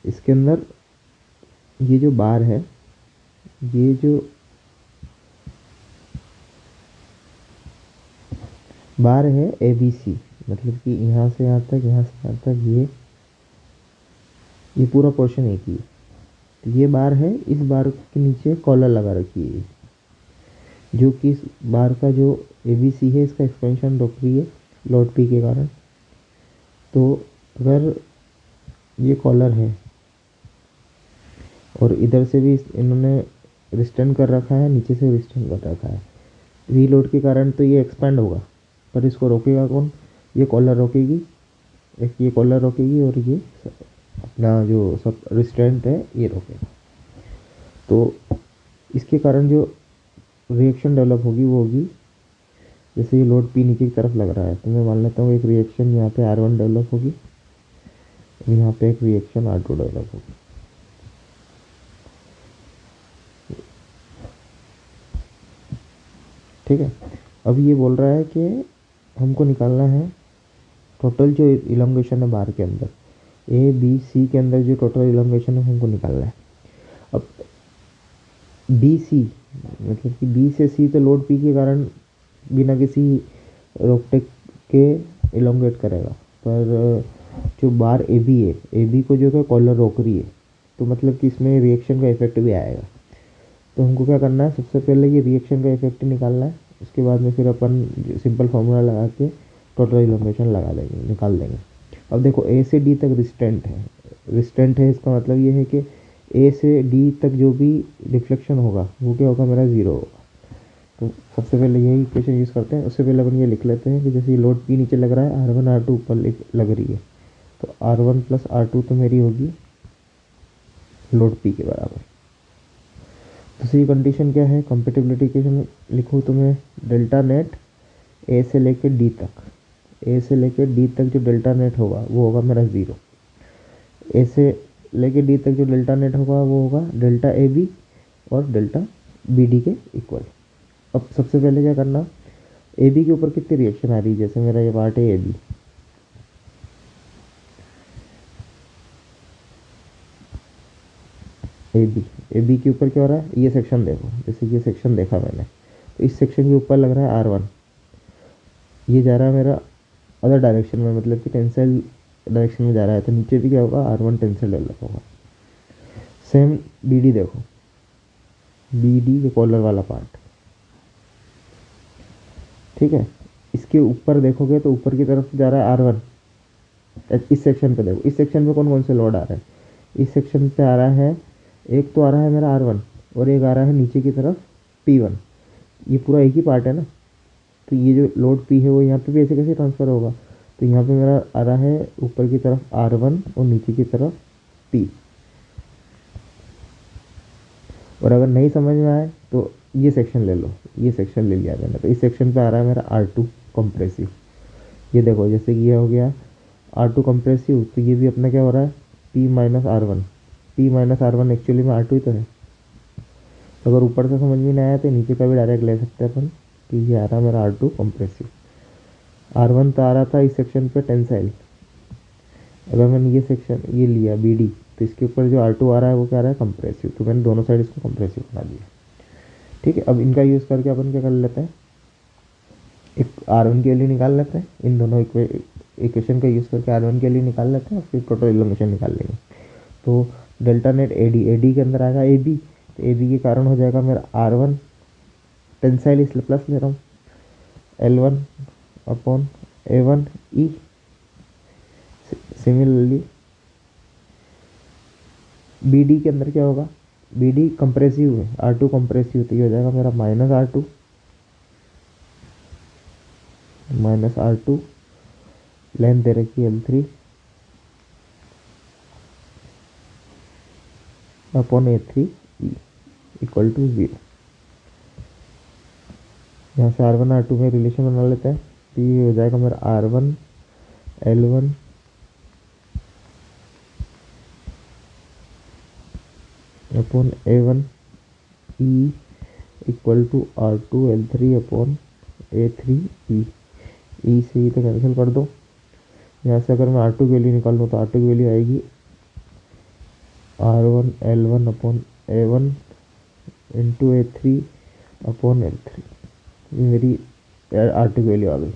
इसके अंदर ये जो बार है, ये जो बार है ABC, मतलब कि यहाँ से यहाँ तक, यहाँ से यहाँ तक, ये पूरा पोर्शन एक ही है। तो ये बार है, इस बार के नीचे कॉलर लगा रखी है, जो कि इस बार का जो ABC है इसका एक्सपेंशन रोक रही है लोड P के कारण। तो अगर ये कॉलर है और इधर से भी इन्होंने रिस्टेंड कर रखा है, नीचे से रिस्टेंड कर रखा है, वी लोड के कारण तो ये एक्सपेंड होगा, पर इसको रोकेगा कौन? ये कॉलर रोकेगी, एक ये कॉलर रोकेगी और ये अपना जो सब रिस्टेंट है ये रोकेगा। तो इसके कारण जो रिएक्शन डेवलप होगी वो होगी, जैसे ये लोड P नीचे की तरफ लग रहा है, तो मैं मान लेता हूँ एक रिएक्शन यहाँ पे R1 डेवलप होगी, यहाँ पे एक रिएक्शन R2 डेवलप होगी। ठीक है, अब ये बोल रहा है कि हमको निकालना है टोटल जो इलोंगेशन है बार के अंदर, ABC के अंदर जो टोटल इलोंगेशन है हमको निकालना है। अब BC मतलब कि B से C तो लोड P के कारण बिना किसी रोकटेक के इलोंगेट करेगा, पर जो बार AB है, AB को जो है कॉलर रोक रही है, तो मतलब कि इसमें रिएक्शन का इफेक्ट भी आएगा। तो हमको क्या करना है, सबसे पहले ये रिएक्शन का इफेक्ट निकालना है, उसके बाद में फिर अपन सिंपल फार्मूला लगा के टोटल इलोंगेशन लगा देंगे, निकाल देंगे। अब देखो A से D तक रिस्टेंट है, रिस्टेंट है इसका मतलब ये है कि A से D तक जो भी डिफ्लेक्शन होगा वो क्या होगा, मेरा ज़ीरो होगा। तो सबसे पहले यही इक्वेशन यूज़ करते हैं। उससे पहले अपन ये लिख लेते हैं कि जैसे ये लोड P नीचे लग रहा है, R1 R2 ऊपर लग रही है, तो R1 प्लस R2 तो मेरी होगी लोड P के बराबर। दूसरी कंडीशन क्या है, कंपेटिबिलिटी इक्वेशन लिखूँ तो मैं डेल्टा नेट A से लेके D तक, A से लेके D तक जो डेल्टा नेट होगा वो होगा मेरा ज़ीरो। A से लेके D तक जो डेल्टा नेट होगा वो होगा डेल्टा AB और डेल्टा BD के इक्वल। अब सबसे पहले क्या करना, AB के ऊपर कितनी रिएक्शन आ रही है, जैसे मेरा ये पार्ट है AB, AB के ऊपर क्या हो रहा है, ये सेक्शन देखो, जैसे ये सेक्शन देखा मैंने, तो इस सेक्शन के ऊपर लग रहा है R1, ये जा रहा है मेरा अदर डायरेक्शन में, मतलब कि टेंसाइल डायरेक्शन में जा रहा है, तो नीचे भी क्या होगा, R1 टेंसाइल डेवलप होगा। सेम BD देखो, BD के कॉलर वाला पार्ट, ठीक है, इसके ऊपर देखोगे तो ऊपर की तरफ जा रहा है R1। इस सेक्शन पे देखो, इस सेक्शन पे कौन कौन से लोड आ रहे हैं, इस सेक्शन पे आ रहा है, एक तो आ रहा है मेरा R1 और एक आ रहा है नीचे की तरफ P1, ये पूरा एक ही पार्ट है ना। तो ये जो लोड P है वो यहाँ पे भी ऐसे कैसे ट्रांसफ़र होगा, तो यहाँ पे मेरा आ रहा है ऊपर की तरफ R1 और नीचे की तरफ P। और अगर नहीं समझ में आए तो ये सेक्शन ले लो, ये सेक्शन ले लिया मैंने, तो इस सेक्शन पे आ रहा है मेरा R2 कंप्रेसिव। ये देखो जैसे कि ये हो गया R2 कंप्रेसिव, तो ये भी अपना क्या हो रहा है, P minus R1, P minus R1 actually में R2 ही तो है। तो अगर ऊपर से समझ में नहीं आया तो नीचे का भी डायरेक्ट ले सकते हैं अपन, कि ये आ रहा है मेरा R2 कंप्रेसिव। R1 तो आ रहा था इस सेक्शन पे टेंसाइल, अगर मैंने ये सेक्शन ये लिया BD, तो इसके ऊपर जो R2 आ रहा है वो क्या आ रहा है, कंप्रेसिव, तो मैंने दोनों साइड इसको कंप्रेसिव बना दिया। ठीक है, अब इनका यूज़ करके अपन क्या कर लेते हैं, एक R1 के लिए निकाल लेते हैं, इन दोनों इक्वेशन का यूज़ करके R1 के लिए निकाल लेते हैं और फिर टोटल इलोंगेशन निकाल लेंगे। तो डेल्टा नेट AD के अंदर आएगा AB, तो AB के कारण हो जाएगा मेरा R1 टेंसाइल, इसलिए प्लस ले रहा हूँ, L1 upon A1E। Similarly BD के अंदर क्या होगा, BD कंप्रेसिव है, R2 कंप्रेसिव, तो ये हो जाएगा मेरा माइनस R2 लेंथ दे रखी है L3 upon A3E equal to 0। यहाँ से R1 R2 में रिलेशन बना लेते हैं, तो ये हो जाएगा मेरा R1 L1 upon A1E equal to R2 L3 upon A3E। E से ई तो कैंसिल कर दो, यहाँ से अगर मैं R2 की वैल्यू निकाल लूँ तो R2 की वैल्यू आएगी R1 L1 upon A1 into A3 upon L3। ये मेरी R2 की वैल्यू आ गई।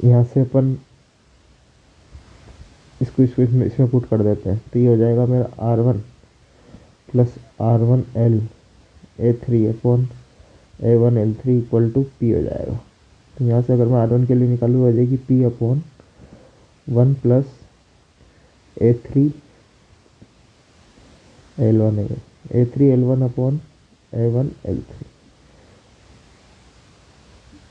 यहाँ से अपन इसको इसमें पुट कर देते हैं, तो ये हो जाएगा मेरा R1 plus R1L A3 upon A1L3 equal to P हो जाएगा। तो यहाँ से अगर मैं R1 के लिए निकालूँ हो जाएगी P upon 1 plus A3L1 upon A1L3।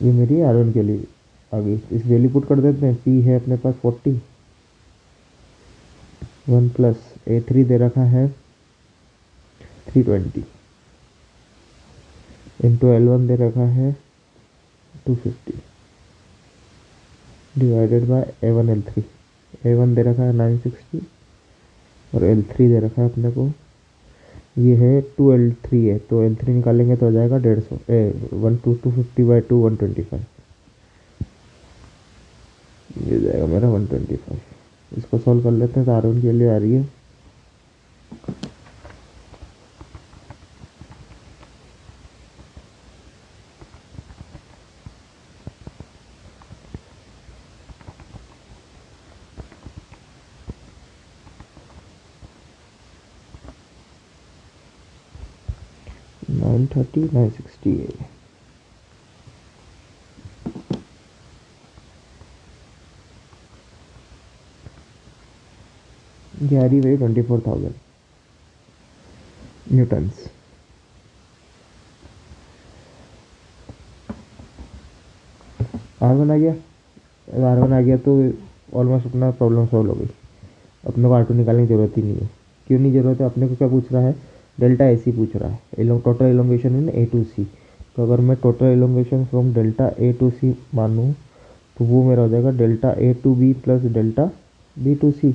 ये मेरी R1 के लिए आ गई। इस वैल्यू पुट कर देते हैं। P है अपने पास 40, 1 प्लस A3 दे रखा है 320 इंटू L1 दे रखा है 250 डिवाइडेड बाय A1L3। A1 दे रखा है 960 और L3 दे रखा है अपने को, ये है 2L3 है, तो L3 निकालेंगे तो हो जाएगा 250 बाई 125। ये जाएगा मेरा 125। इसको सॉल्व कर लेते हैं तो R1 के लिए आ रही है 930 960। ये आ रही भाई 24,000 न्यूटन्स। R1 आ गया। R1 आ गया तो ऑलमोस्ट अपना प्रॉब्लम सॉल्व हो गई। अपने को R2 निकालने की ज़रूरत ही नहीं है। क्यों नहीं ज़रूरत है? अपने को क्या पूछ रहा है? डेल्टा AC पूछ रहा है, total elongation in A to C। तो अगर मैं total elongation from delta A to C मानूँ तो वो मेरा हो जाएगा delta A to B plus delta B to C।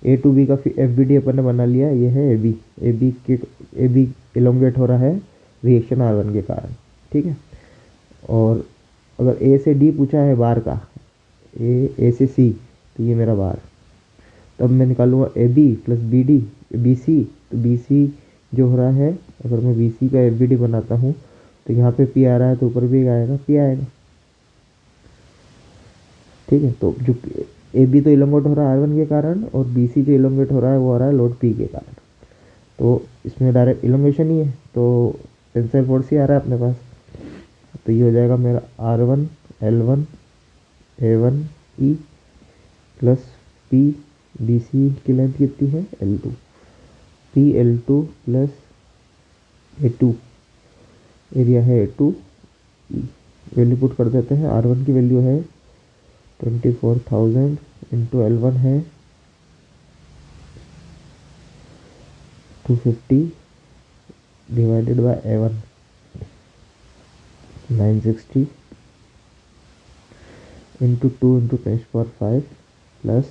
A to B का FBD अपन ने बना लिया। ये है AB एलोंगेट हो रहा है रिएक्शन R1 के कारण, ठीक है। और अगर A से D पूछा है बार का, A से C, तो ये मेरा बार। तब मैं निकालूंगा AB प्लस BC। तो BC जो हो रहा है, अगर मैं BC का FBD बनाता हूँ तो यहाँ पे P आ रहा है तो ऊपर भी आएगा, P आएगा, ठीक है। तो जो AB तो इलोंगेट हो रहा है R1 के कारण और BC जो इलोंगेट हो रहा है वो हो रहा है लोड P के कारण। तो इसमें डायरेक्ट इलोंगेशन ही है, तो टेंसाइल फोर्स ही आ रहा है अपने पास। तो ये हो जाएगा मेरा R1 L1 A1E plus P BC की लेंथ कितनी है L2, P L2 plus A2 area है A2 E। वैल्यू पुट कर देते हैं। R1 की वैल्यू है 24,000 इंटू L1 है 250 divided by A1 960 into 2 into 10⁵ plus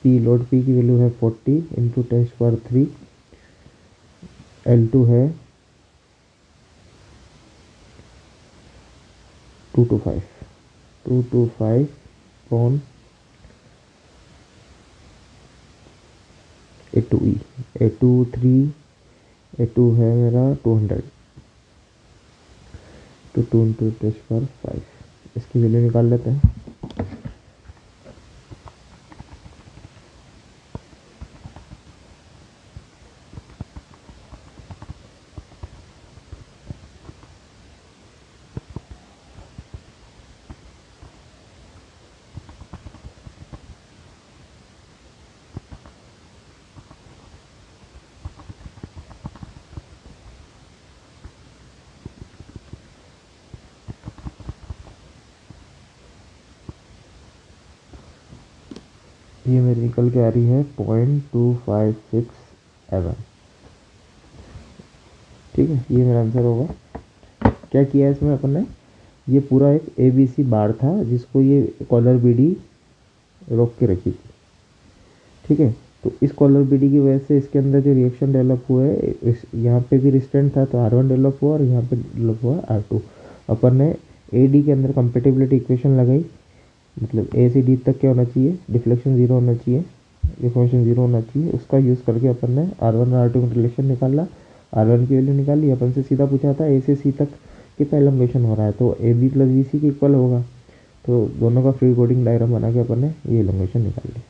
P load P की वैल्यू है 40 इंटू 10⁵। L2 है 225 पॉन A2E A2 है मेरा 200 तो 2 इंटू 10⁵। इसकी वैल्यू निकाल लेते हैं। ये मेरी निकल के आ रही है 0.256 mm, ठीक है। ये मेरा आंसर होगा। क्या किया है इसमें अपन ने? ये पूरा एक ABC बार था जिसको ये कॉलर BD रोक के रखी थी, ठीक है। तो इस कॉलर BD की वजह से इसके अंदर जो रिएक्शन डेवलप हुआ है, यहाँ पे भी रिस्टेंट था तो R1 डेवलप हुआ और यहाँ पे डेवलप हुआ R2। अपन ने AD के अंदर कंपेटिबिलिटी इक्वेशन लगाई, मतलब A से D तक क्या होना चाहिए, डिफ्लेक्शन 0 होना चाहिए, ये फंक्शन 0 होना चाहिए, उसका यूज़ करके अपन ने R1 और R2 में रिलेशन निकाला। R1 की वैल्यू निकाली, अपन से सीधा पूछा था ए से सी तक कितना एलंगेशन हो रहा है, तो A B plus B C के इक्वल होगा। तो दोनों का फ्री कोडिंग डायग्राम बना के अपन ने ये एलंगेशन निकाल लिया।